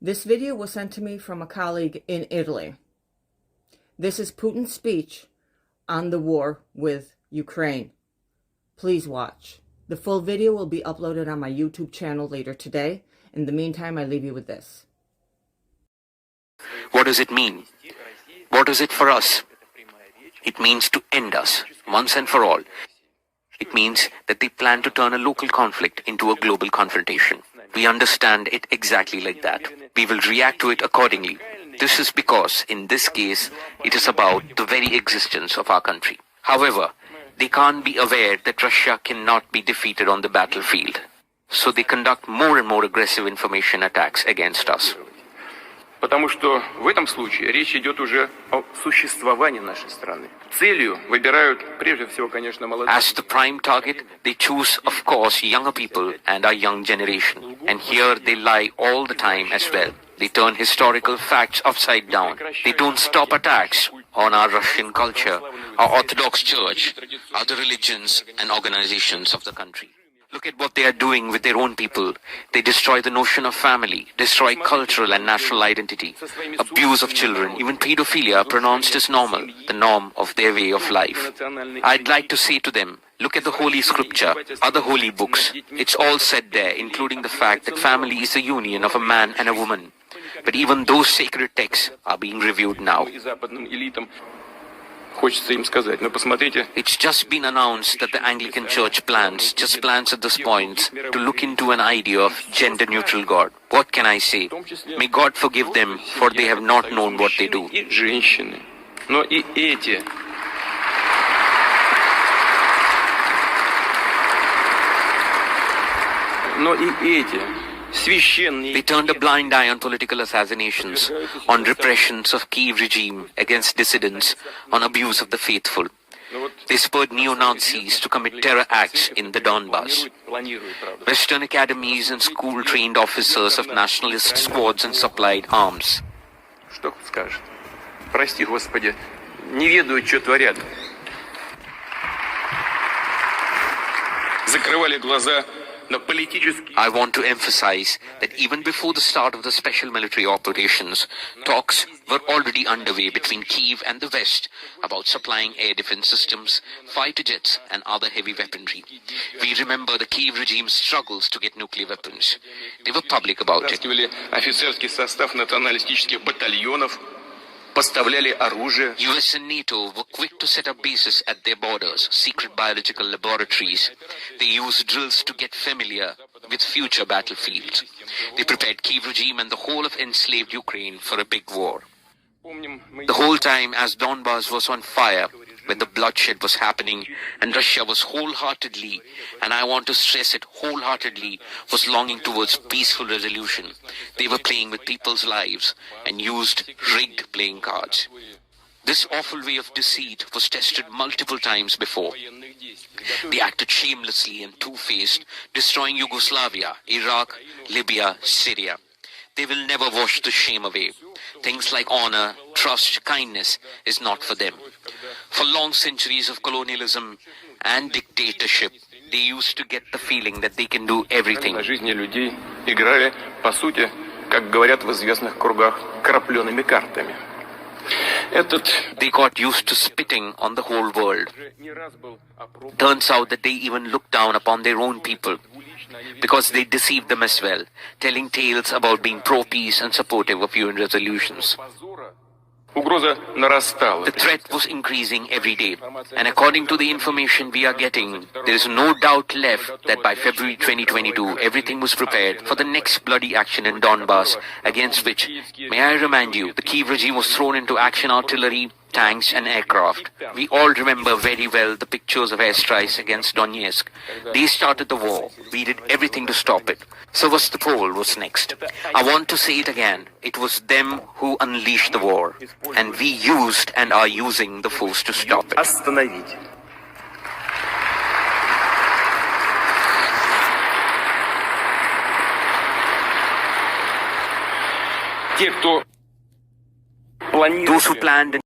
This video was sent to me from a colleague in Italy. This is Putin's speech on the war with Ukraine. Please watch. The full video will be uploaded on my YouTube channel later today. In the meantime, I leave you with this. What does it mean? What is it for us? It means to end us, once and for all. It means that they plan to turn a local conflict into a global confrontation. We understand it exactly like that. We will react to it accordingly. This is because, in this case, it is about the very existence of our country. However, they can't be aware that Russia cannot be defeated on the battlefield. So they conduct more and more aggressive information attacks against us. Потому что в этом случае речь идет уже о существовании нашей страны. Целью выбирают прежде всего, конечно, молодых. As the prime target, they choose, of course, younger people and our young generation. And here they lie all the time as well. They turn historical facts upside down. They don't stop attacks on our Russian culture, our Orthodox Church, other religions and organizations of the country. Look at what they are doing with their own people. They destroy the notion of family, destroy cultural and national identity, abuse of children, even pedophilia are pronounced as normal, the norm of their way of life. I'd like to say to them, look at the Holy Scripture, other holy books. It's all said there, including the fact that family is the union of a man and a woman. But even those sacred texts are being reviewed now. Хочется им сказать, но посмотрите. It's just been announced that the Anglican Church plans at this point, to look into an idea of gender-neutral God. What can I say? May God forgive them, for they have not known what they do. И женщины, но и эти. Но и эти. They turned a blind eye on political assassinations, on repressions of Kiev regime against dissidents, on abuse of the faithful. They spurred neo-Nazis to commit terror acts in the Donbas. Western academies and school-trained officers of nationalist squads and supplied arms. Что скажет? Прости, Господи, не ведают, что творят. Закрывали глаза. I want to emphasize that even before the start of the special military operations, talks were already underway between Kyiv and the West about supplying air defense systems, fighter jets and other heavy weaponry. We remember the Kyiv regime's struggles to get nuclear weapons. They were public about it. Офицерский состав националистических батальонов. Поставляли оружие. US and NATO were quick to set up bases at their borders, secret biological laboratories. They used drills to get familiar with future battlefields. They prepared Kyiv regime and the whole of enslaved Ukraine for a big war. The whole time as Donbas was on fire, when the bloodshed was happening, and Russia was wholeheartedly, and I want to stress it wholeheartedly, was longing towards peaceful resolution. They were playing with people's lives and used rigged playing cards. This awful way of deceit was tested multiple times before. They acted shamelessly and two-faced, destroying Yugoslavia, Iraq, Libya, Syria. They will never wash the shame away. Things like honor, trust, kindness is not for them. For long centuries of colonialism and dictatorship, they used to get the feeling that they can do everything. На жизни людей играли, по сути, как говорят в известных кругах, крапленными картами. They got used to spitting on the whole world. Turns out that they even looked down upon their own people, because they deceived them as well, telling tales about being pro-peace and supportive of UN resolutions. Угроза нарастала. The threat was increasing every day, and according to the information we are getting, there is no doubt left that by February 2022, everything was prepared for the next bloody action in Donbas, against which, may I remind you, the Kyiv regime was thrown into action artillery, tanks and aircraft. We all remember very well the pictures of airstrikes against Donetsk. They started the war. We did everything to stop it. Sevastopol was next. I want to say it again. It was them who unleashed the war. And we used and are using the force to stop it. Остановить. Те, кто Those who planned